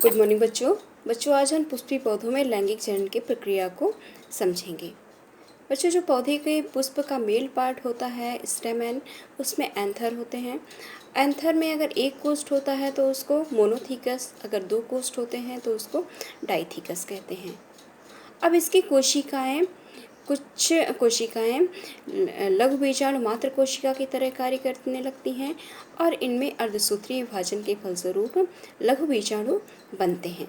Good morning बच्चों आज हम पुष्पीय पौधों में लैंगिक चरण की प्रक्रिया को समझेंगे। बच्चों, जो पौधे के पुष्प का मेल पार्ट होता है स्टेमन, उसमें एंथर होते हैं। एंथर में अगर एक कोष्ठ होता है तो उसको मोनोथीकस, अगर दो कोष्ठ होते हैं तो उसको डाइथीकस कहते हैं। अब इसकी कुछ कोशिकाएं लघु बीजाणु मात्र कोशिका की तरह कार्य करने लगती हैं और इनमें अर्धसूत्रीय विभाजन के फलस्वरूप लघु बीजाणु बनते हैं।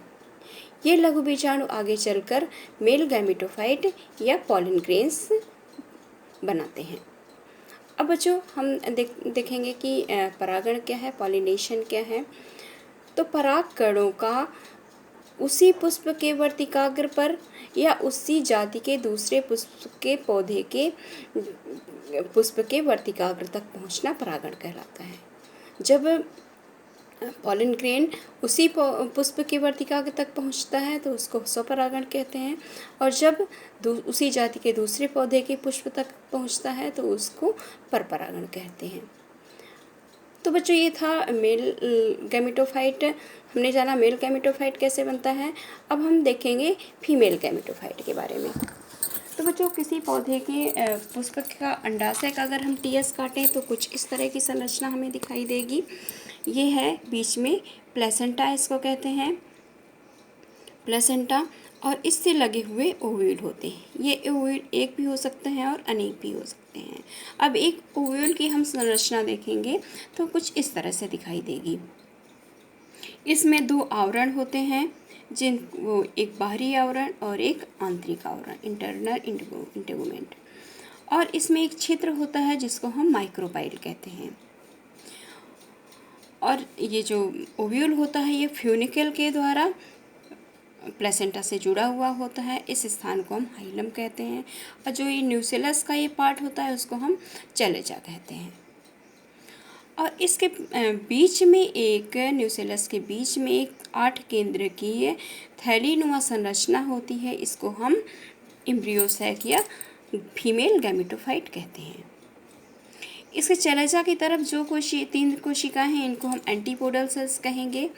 ये लघु बीजाणु आगे चलकर मेल गैमेटोफाइट या पॉलिन ग्रेन्स बनाते हैं। अब बच्चों हम देखेंगे कि परागण क्या है, पॉलिनेशन क्या है। तो परागकणों का उसी पुष्प के वर्तिकाग्र पर या उसी जाति के दूसरे पुष्प के पौधे के पुष्प के वर्तिकाग्र तक पहुंचना परागण कहलाता है। जब पॉलिन ग्रेन उसी पुष्प के वर्तिकाग्र तक पहुंचता है तो उसको स्वपरागण कहते हैं, और जब उसी जाति के दूसरे पौधे के पुष्प तक पहुंचता है तो उसको परपरागण कहते हैं। तो बच्चों, ये था मेल गैमेटोफाइट। हमने जाना मेल गैमेटोफाइट कैसे बनता है। अब हम देखेंगे फीमेल गैमेटोफाइट के बारे में। तो बच्चों, किसी पौधे के पुष्प का अंडाशय का अगर हम टीएस काटें तो कुछ इस तरह की संरचना हमें दिखाई देगी। ये है बीच में प्लेसेंटा, इसको कहते हैं प्लेसेंटा, और इससे लगे हुए ओव्यूल होते हैं। ये ओव्यूल एक भी हो सकते हैं और अनेक भी हो सकते हैं। अब एक ओव्यूल की हम संरचना देखेंगे तो कुछ इस तरह से दिखाई देगी। इसमें दो आवरण होते हैं, वो एक बाहरी आवरण और एक आंतरिक आवरण, इंटरनल इंटेगुमेंट, और इसमें एक छिद्र होता है जिसको हम माइक्रोपाइल कहते हैं। और ये जो ओव्यूल होता है ये फ्यूनिकल के द्वारा प्लेसेंटा से जुड़ा हुआ होता है। इस स्थान को हम हाइलम कहते हैं, और जो ये न्यूसेलस का ये पार्ट होता है उसको हम चैलेजा कहते हैं। और इसके बीच में एक न्यूसेलस के बीच में एक 8 केंद्र की थैलीनुमा संरचना होती है। इसको हम एम्ब्रियोसैक या फीमेल गैमेटोफाइट कहते हैं। इसके चैलेजा की तरफ जो 3 कोशिकाएं हैं इनको हम एंटीपोडल सेल्स कहेंगे,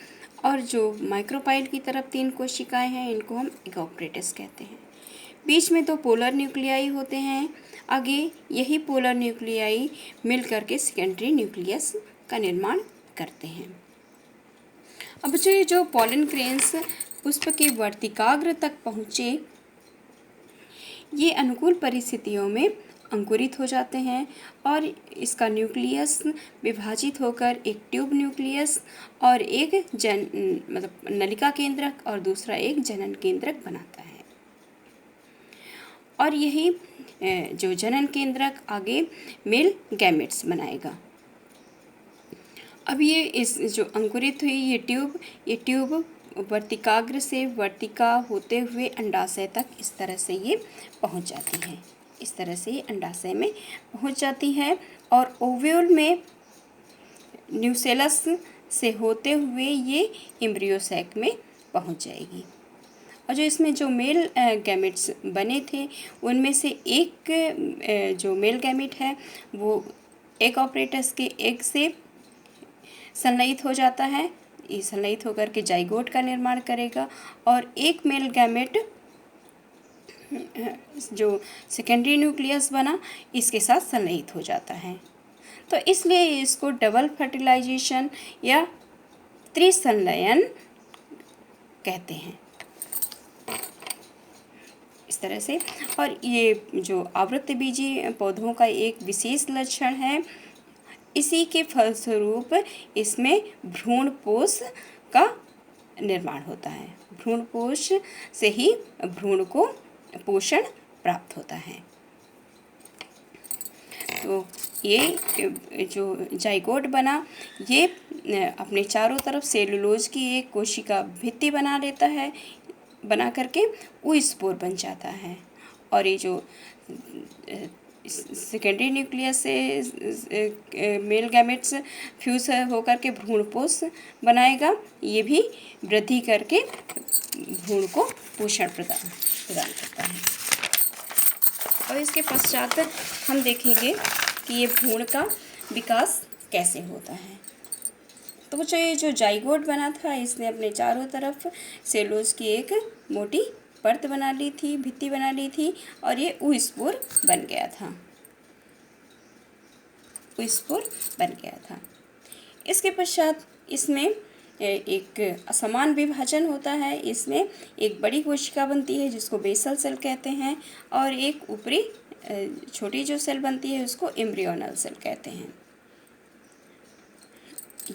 और जो माइक्रोपाइल की तरफ 3 कोशिकाएं हैं इनको हम एगोप्टेटस कहते हैं। बीच में 2 पोलर न्यूक्लियाई होते हैं। आगे यही पोलर न्यूक्लियाई मिल करके सेकेंडरी न्यूक्लियस का निर्माण करते हैं। अब बच्चों, जो पॉलिन ग्रेन्स पुष्प के वर्तिकाग्र तक पहुँचे, ये अनुकूल परिस्थितियों में अंकुरित हो जाते हैं और इसका न्यूक्लियस विभाजित होकर एक ट्यूब न्यूक्लियस और एक नलिका केंद्रक और दूसरा एक जनन केंद्रक बनाता है। और यही जो जनन केंद्रक आगे मेल गैमेट्स बनाएगा। अब ये इस जो अंकुरित हुई ये ट्यूब वर्तिकाग्र से वर्तिका होते हुए अंडाशय तक इस तरह से ये पहुंच जाती है। इस तरह से ये अंडाशय में पहुंच जाती है और ओव्यूल में न्यूसेलस से होते हुए ये एम्ब्रियोसैक में पहुंच जाएगी। और जो इसमें जो मेल गैमेट्स बने थे उनमें से एक जो मेल गैमेट है वो एगोप्टेटस के एग से संलयित हो जाता है। ये संलयित होकर के जाइगोट का निर्माण करेगा, और एक मेल गैमेट जो सेकेंडरी न्यूक्लियस बना इसके साथ संलयित हो जाता है। तो इसलिए इसको डबल फर्टिलाइजेशन या त्रिसंलयन कहते हैं इस तरह से। और ये जो आवृतबीजी पौधों का एक विशेष लक्षण है, इसी के फलस्वरूप इसमें भ्रूणपोष का निर्माण होता है। भ्रूणपोष से ही भ्रूण को पोषण प्राप्त होता है। तो ये जो जाइगोट बना ये अपने चारों तरफ सेलुलोज की एक कोशिका भित्ति बना लेता है, बना करके वो स्पोर बन जाता है। और ये जो सेकेंडरी न्यूक्लियस से मेल गैमेट्स फ्यूज होकर के भ्रूणपोष बनाएगा, ये भी वृद्धि करके भ्रूण को पोषण प्रदान करता है। और इसके पश्चात हम देखेंगे कि ये भ्रूण का विकास कैसे होता है। तो ये जो जाइगोट बना था, इसने अपने चारों तरफ सेलुलोज की एक मोटी परत बना ली थी, भित्ति बना ली थी, और ये ऊस्पोर बन गया था, ऊस्पोर बन गया था। इसके पश्चात इसमें एक असमान विभाजन होता है। इसमें एक बड़ी कोशिका बनती है जिसको बेसल सेल कहते हैं, और एक ऊपरी छोटी जो सेल बनती है उसको एम्ब्रियोनल सेल कहते हैं।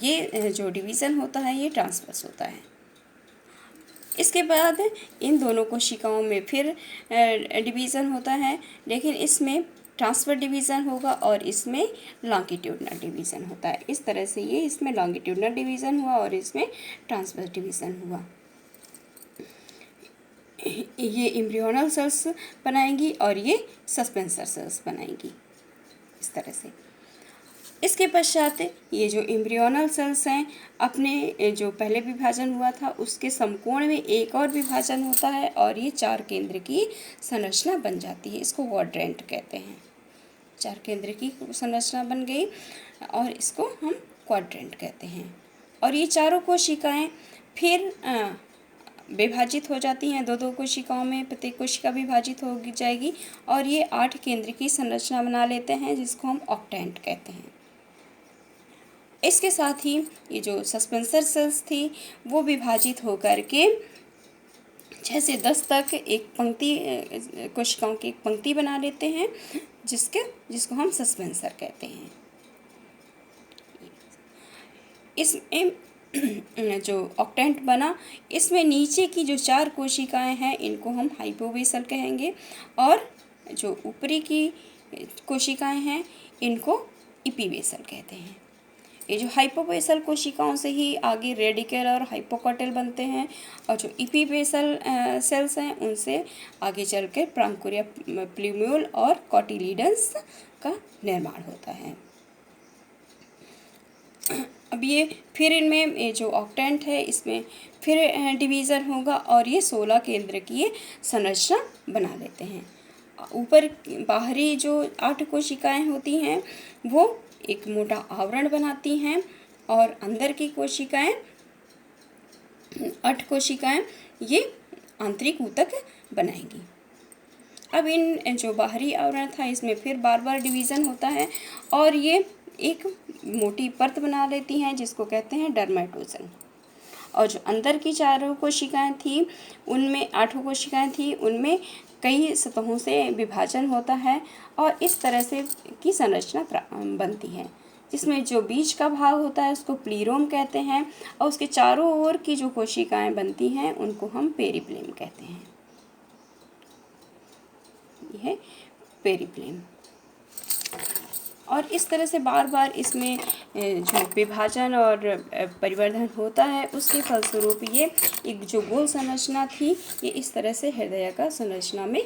ये जो डिवीज़न होता है ये ट्रांसवर्स होता है। इसके बाद इन दोनों कोशिकाओं में फिर डिवीज़न होता है, लेकिन इसमें ट्रांसफर डिवीज़न होगा और इसमें लॉन्गिट्यूडनल डिवीज़न होता है। इस तरह से ये इसमें लॉन्गिट्यूडनल डिवीज़न हुआ और इसमें ट्रांसफर डिवीज़न हुआ। ये एम्ब्रियोनल सेल्स बनाएंगी और ये सस्पेंसर सेल्स बनाएंगी, इस तरह से। इसके पश्चात ये जो एम्ब्रियोनल सेल्स हैं, अपने जो पहले विभाजन हुआ था उसके समकोण में एक और विभाजन होता है और ये 4 केंद्र की संरचना बन जाती है। इसको क्वाड्रेंट कहते हैं। 4 केंद्र की संरचना बन गई और इसको हम क्वाड्रेंट कहते हैं। और ये चारों कोशिकाएं फिर विभाजित हो जाती हैं 2-2 कोशिकाओं में। प्रत्येक कोशिका विभाजित हो जाएगी और ये 8 केंद्र की संरचना बना लेते हैं, जिसको हम ऑक्टेंट कहते हैं। इसके साथ ही ये जो सस्पेंसर सेल्स थी वो विभाजित होकर के 6 से 10 तक एक पंक्ति, कोशिकाओं की एक पंक्ति बना लेते हैं, जिसको हम सस्पेंसर कहते हैं। इसमें जो ऑक्टेंट बना, इसमें नीचे की जो 4 कोशिकाएं हैं इनको हम हाइपोवेसल कहेंगे, और जो ऊपरी की कोशिकाएं हैं इनको इपीवेसल कहते हैं। ये जो हाइपोवेसल कोशिकाओं से ही आगे रेडिकल और हाइपोकॉटिल बनते हैं, और जो इपीवेसल सेल्स हैं उनसे आगे चलकर प्रांकुरिया, प्ल्यूम्यूल और कॉटिलीडन्स का निर्माण होता है। अब ये फिर इनमें ये जो ऑक्टेंट है इसमें फिर डिवीज़न होगा और ये 16 केंद्र की संरचना बना लेते हैं। ऊपर बाहरी जो 8 कोशिकाएं होती हैं वो एक मोटा आवरण बनाती हैं, और अंदर की कोशिकाएं 8 कोशिकाएं ये आंतरिक ऊतक बनाएंगी। अब इन जो बाहरी आवरण था इसमें फिर बार बार डिवीज़न होता है और ये एक मोटी परत बना लेती हैं जिसको कहते हैं डर्मेटोजन। और जो अंदर की 4 कोशिकाएं थी उनमें 8 कोशिकाएं थी उनमें कई सतहों से विभाजन होता है और इस तरह से की संरचना बनती है, जिसमें जो बीच का भाग होता है उसको प्लीरोम कहते हैं, और उसके चारों ओर की जो कोशिकाएं बनती हैं उनको हम पेरिप्लेम कहते हैं। यह पेरिप्लेम। और इस तरह से बार बार इसमें जो विभाजन और परिवर्धन होता है उसके फलस्वरूप ये एक जो गोल संरचना थी ये इस तरह से हृदयाकार संरचना में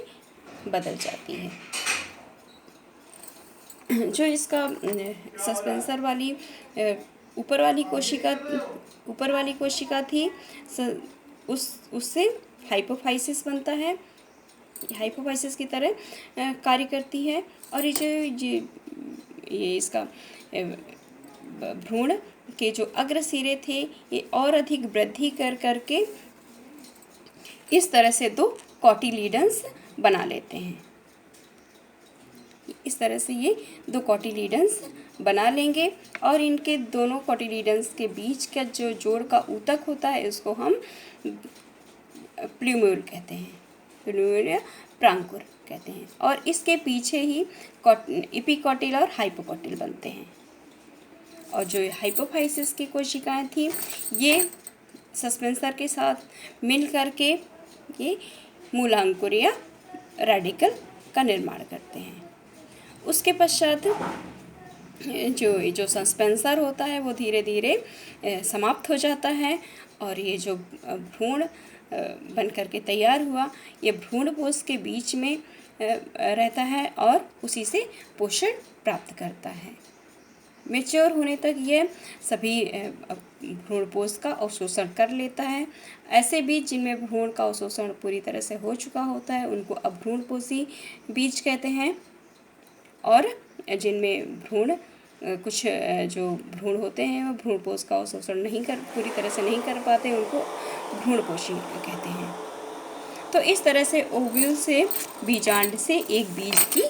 बदल जाती है। जो इसका सस्पेंसर वाली ऊपर वाली कोशिका थी उससे हाइपोफाइसिस बनता है, हाइपोफाइसिस की तरह कार्य करती है। और ये इसका भ्रूण के जो अग्र सिरे थे ये और अधिक वृद्धि करके इस तरह से 2 कॉटिलीडन्स बना लेते हैं। इस तरह से ये 2 कॉटिलीडन्स बना लेंगे और इनके दोनों कॉटिलीडन्स के बीच का जो जोड़ का ऊतक होता है उसको हम प्ल्यूम्यूल कहते हैं, प्ल्यूम्यूल या प्रांकुर कहते हैं। और इसके पीछे ही इपिकॉटिल और हाइपोकॉटिल बनते हैं। और जो हाइपोफाइसिस की कोशिकाएं थी ये सस्पेंसर के साथ मिल करके ये मूलांकुर या रेडिकल का निर्माण करते हैं। उसके पश्चात जो सस्पेंसर होता है वो धीरे धीरे समाप्त हो जाता है और ये जो भ्रूण बन करके तैयार हुआ ये भ्रूणपोष के बीच में रहता है और उसी से पोषण प्राप्त करता है। मैच्योर होने तक ये सभी भ्रूणपोष का अवशोषण कर लेता है। ऐसे बीज जिनमें भ्रूण का अवशोषण पूरी तरह से हो चुका होता है उनको अभ्रूणपोषी बीज कहते हैं, और जिनमें भ्रूण कुछ जो भ्रूण होते हैं वो भ्रूणपोष का शोषण पूरी तरह से नहीं कर पाते, उनको भ्रूणपोषी कहते हैं। तो इस तरह से ओव्यूल से बीजांड से एक बीज की